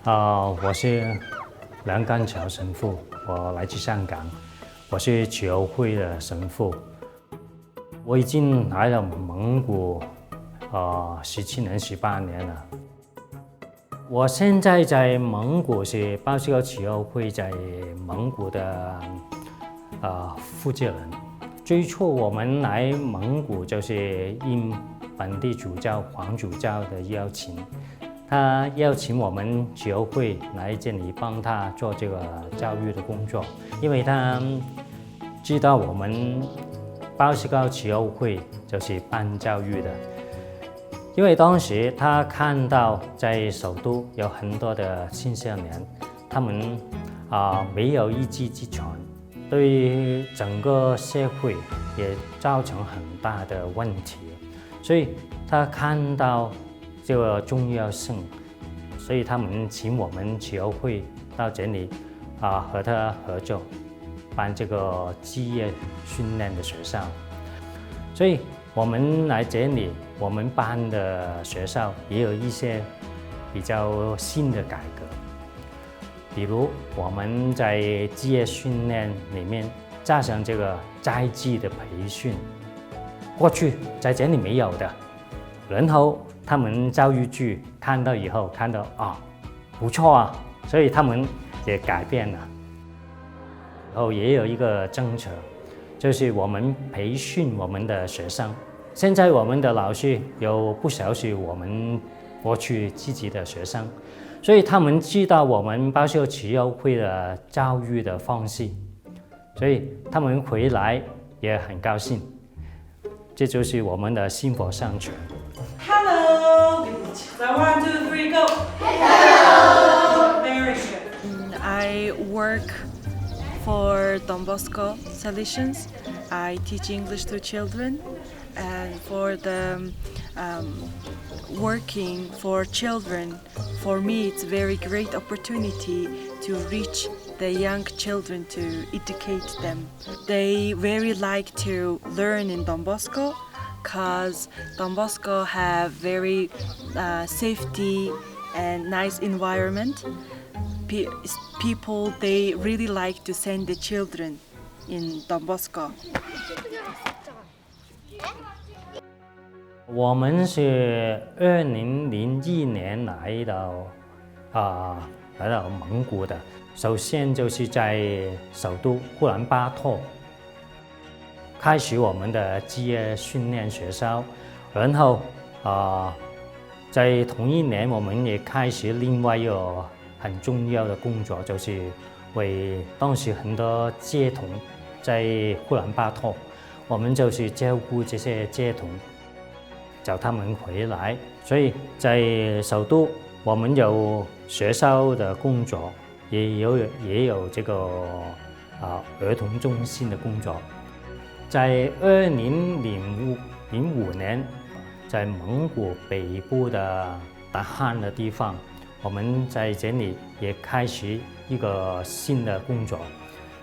我是梁干桥神父，我来自香港，我是慈幼会的神父。我已经来了蒙古17年、18年了。我现在在蒙古是巴西高慈幼会在蒙古的负责人。最初我们来蒙古就是应本地主教黄主教的邀请。他邀请我们慈幼会来这里帮他做这个教育的工作，因为他知道我们巴西高慈幼会就是办教育的。因为当时他看到在首都有很多的青少年，他们没有一技之长，对整个社会也造成很大的问题，所以他看到这个重要性，所以他们请我们慈幼会到这里和他合作，办这个职业训练的学校。所以我们来这里，我们办的学校也有一些比较新的改革，比如我们在职业训练里面加上这个在职的培训，过去在这里没有的，然后他们教育局看到以后，看到不错啊，所以他们也改变了。然后也有一个政策，就是我们培训我们的学生。现在我们的老师有不少是我们过去自己的学生，所以他们知道我们巴西高慈幼会的教育的方式，所以他们回来也很高兴。这就是我们的薪火相传。Hello! So 1, 2, 3, go! Hello! Very good. I work for Don Bosco Solutions. I teach English to children, and for the working for children, for me it's a very great opportunity to reach the young children, to educate them. They very like to learn in Don Bosco, because Don Bosco have very safety and nice environment. People, they really like to send the children in Don Bosco. 我们是2001年来到蒙古的，首先就是在首都乌兰巴托开始我们的职业训练学校，然后在同一年我们也开始另外一个很重要的工作，就是为当时很多街童在乌兰巴托，我们就是照顾这些街童，叫他们回来。所以在首都我们有学校的工作，也有这个儿童中心的工作。在2005年，在蒙古北部的达罕的地方，我们在这里也开始一个新的工作。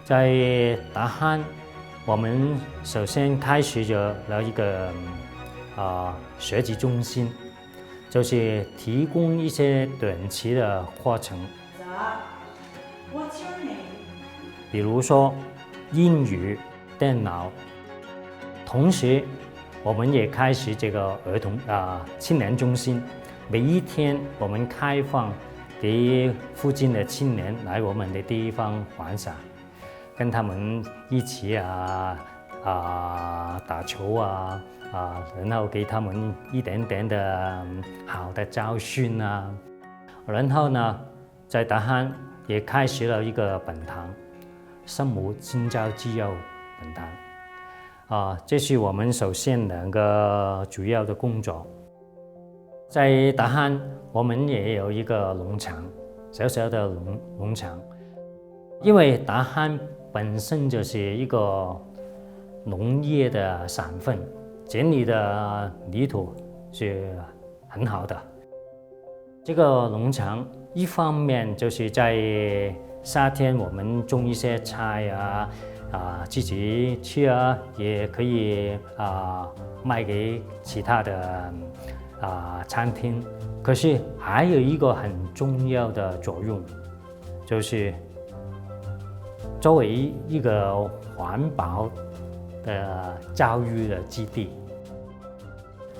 在达罕，我们首先开始了一个学习中心，就是提供一些短期的课程， What's your name? 比如说英语、电脑。同时，我们也开始这个儿童青年中心，每一天我们开放给附近的青年来我们的地方玩耍，跟他们一起打球然后给他们一点点的好的教训然后呢，在达罕也开始了一个本堂，圣母金教基幼本堂。这是我们首先两个主要的工作。在达罕，我们也有一个农场，小小的农场。因为达罕本身就是一个农业的省份，这里的泥土是很好的。这个农场一方面就是在夏天我们种一些菜自己吃也可以卖给其他的餐厅。可是还有一个很重要的作用，就是作为一个环保的教育的基地。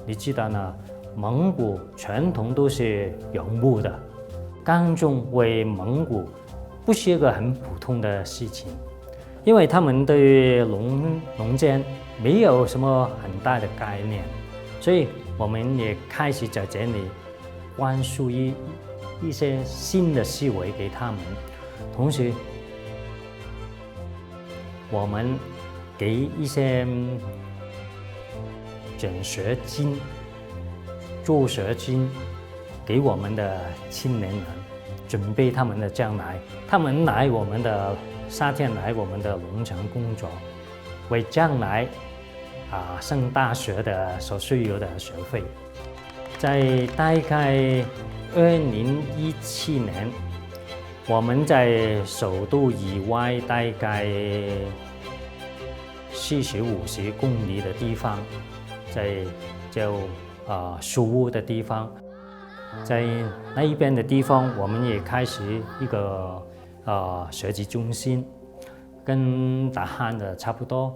你知道呢，蒙古传统都是游牧的，耕种为蒙古不是一个很普通的事情，因为他们对农间没有什么很大的概念，所以我们也开始在这里灌输一些新的思维给他们，同时我们给一些奖学金、助学金给我们的青年人，准备他们的将来。他们来我们的夏天来我们的农场工作，为将来上大学的所需要的学费。在大概2017年，我们在首都以外大概40-50公里的地方，在叫树屋的地方，在那一边的地方，我们也开始一个学习中心，跟大汉的差不多。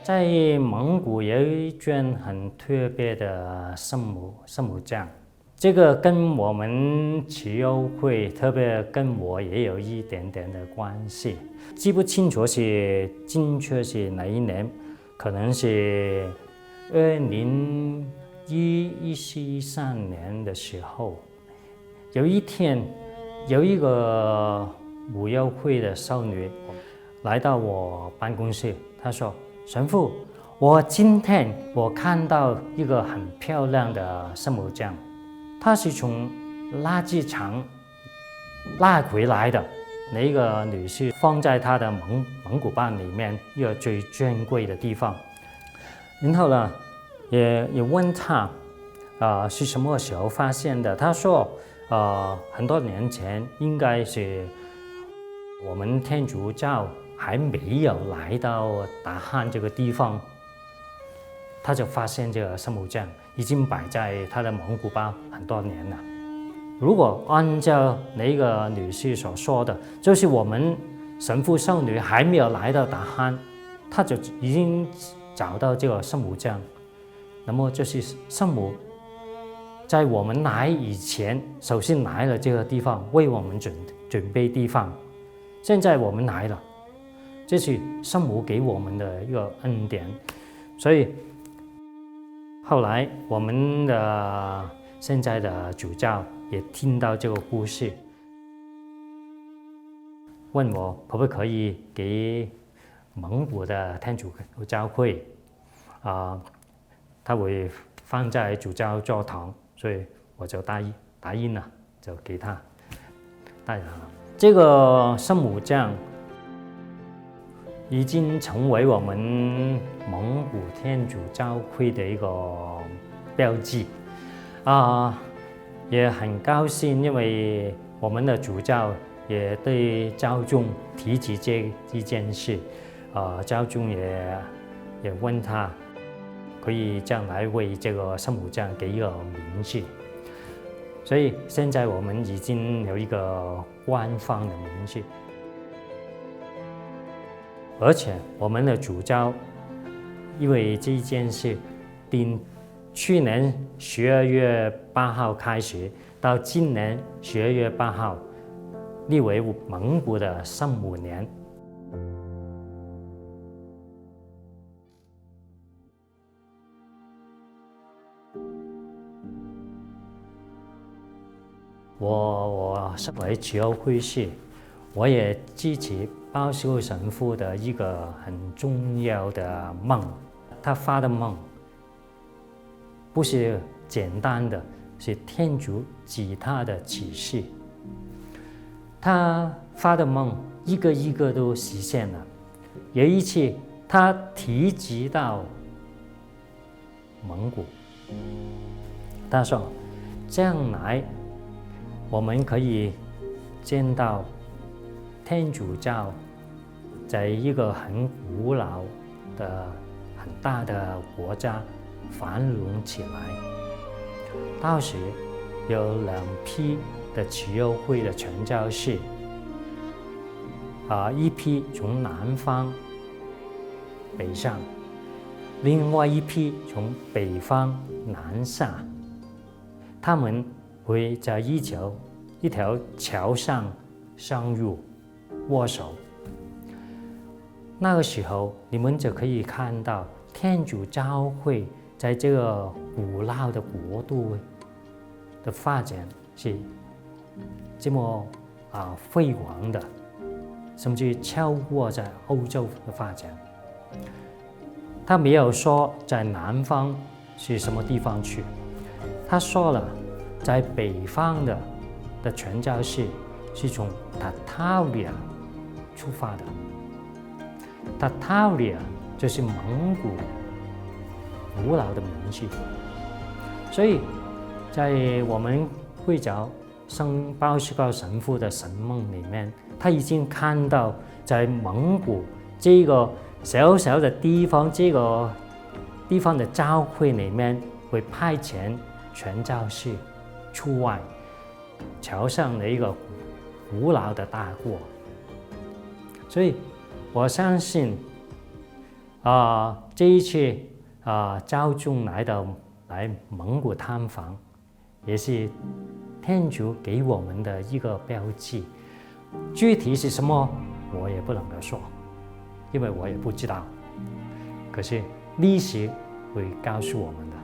在蒙古有一卷很特别的圣母像，这个跟我们慈幼会，特别跟我也有一点点的关系，记不清楚是精确是哪一年，可能是2013年的时候，有一天有一个母幼会的少女来到我办公室，她说：“神父，今天我看到一个很漂亮的圣母像，它是从垃圾场拉回来的。那个女士放在她的蒙古包里面一个最珍贵的地方。然后呢，也问她，是什么时候发现的？她说，很多年前，应该是我们天主教还没有来到大汉这个地方，他就发现这个圣母像已经摆在他的蒙古包很多年了。如果按照那个女士所说的，就是我们神父少女还没有来到大汉，他就已经找到这个圣母像，那么就是圣母在我们来以前，首先来了这个地方，为我们准备地方，现在我们来了。这是圣母给我们的一个恩典，所以后来我们的现在的主教也听到这个故事，问我可不可以给蒙古的天主教会他会放在主教座堂，所以我就答应了，就给他带来了。这个圣母像已经成为我们蒙古天主教会的一个标记也很高兴，因为我们的主教也对教宗提起这件事，教宗也问他可以将来为这个圣母像给一个名字，所以现在我们已经有一个官方的名字。而且我们的主教因为这件事，去年12月8号开始，到今年12月8号，立为蒙古的圣母年。我身为慈幼会士，我也支持包修神父的一个很重要的梦。他发的梦不是简单的，是天主给他的启示。他发的梦一个一个都实现了。有一次他提及到蒙古，他说将来我们可以见到天主教在一个很古老的、很大的国家繁荣起来。当时有2批的慈幼会的传教士，一批从南方北上，另外一批从北方南下。他们会在一条桥上相遇握手。那个时候，你们就可以看到天主教会在这个古老的国度的发展是这么辉煌的，甚至超过在欧洲的发展。他没有说在南方是什么地方去，他说了，在北方的传教士是从塔塔利亚出发的。塔塔利亚就是蒙古古老的名字，所以在我们会教圣鲍斯高神父的神梦里面，他已经看到在蒙古这个小小的地方，这个地方的教会里面会派遣传教士出外，朝向的一个古老的大国。所以我相信这一次教宗来蒙古探访，也是天主给我们的一个标记。具体是什么，我也不能够说，因为我也不知道。可是历史会告诉我们的。